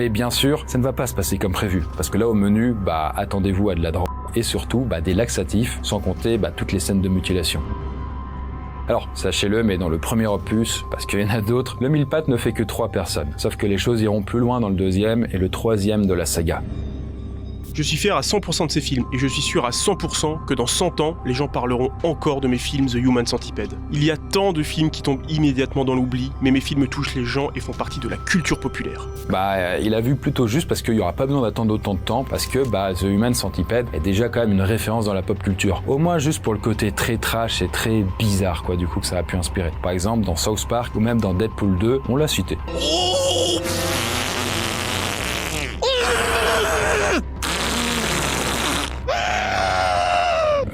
Mais bien sûr, ça ne va pas se passer comme prévu, parce que là au menu, attendez-vous à de la drogue et surtout des laxatifs, sans compter toutes les scènes de mutilation. Alors, sachez-le, mais dans le premier opus, parce qu'il y en a d'autres, le mille-pattes ne fait que 3 personnes. Sauf que les choses iront plus loin dans le 2e et le 3e de la saga. Je suis fier à 100% de ces films, et je suis sûr à 100% que dans 100 ans, les gens parleront encore de mes films The Human Centipede. Il y a tant de films qui tombent immédiatement dans l'oubli, mais mes films touchent les gens et font partie de la culture populaire. Il a vu plutôt juste parce qu'il n'y aura pas besoin d'attendre autant de temps, parce que The Human Centipede est déjà quand même une référence dans la pop culture. Au moins juste pour le côté très trash et très bizarre, du coup, que ça a pu inspirer. Par exemple, dans South Park ou même dans Deadpool 2, on l'a cité.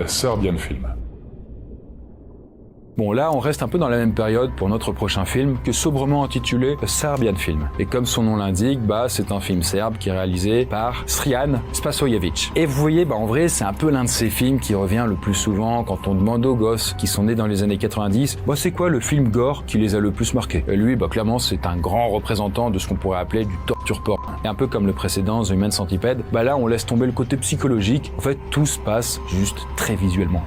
Serbian Film. Bon, là, on reste un peu dans la même période pour notre prochain film, que sobrement intitulé Serbian Film. Et comme son nom l'indique, c'est un film serbe qui est réalisé par Srjan Spasojević. Et vous voyez, en vrai, c'est un peu l'un de ces films qui revient le plus souvent quand on demande aux gosses qui sont nés dans les années 90, c'est quoi le film gore qui les a le plus marqués? Et lui, clairement, c'est un grand représentant de ce qu'on pourrait appeler du torture porn. Et un peu comme le précédent, The Human Centipede, là, on laisse tomber le côté psychologique. En fait, tout se passe juste très visuellement.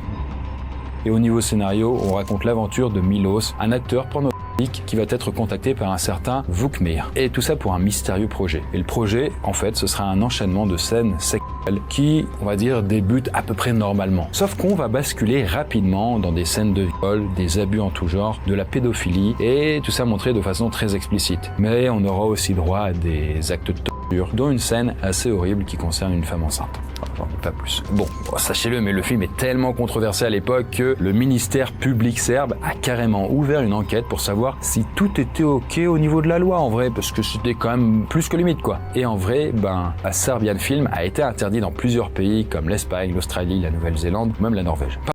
Et au niveau scénario, on raconte l'aventure de Milos, un acteur pornographique qui va être contacté par un certain Vukmir. Et tout ça pour un mystérieux projet. Et le projet, en fait, ce sera un enchaînement de scènes sexuelles qui, on va dire, débutent à peu près normalement. Sauf qu'on va basculer rapidement dans des scènes de viol, des abus en tout genre, de la pédophilie, et tout ça montré de façon très explicite. Mais on aura aussi droit à des actes de torture, dont une scène assez horrible qui concerne une femme enceinte. Pas plus. Bon, sachez-le, mais le film est tellement controversé à l'époque que le ministère public serbe a carrément ouvert une enquête pour savoir si tout était ok au niveau de la loi en vrai, parce que c'était quand même plus que limite quoi. Et en vrai, Serbian Film a été interdit dans plusieurs pays comme l'Espagne, l'Australie, la Nouvelle-Zélande ou même la Norvège.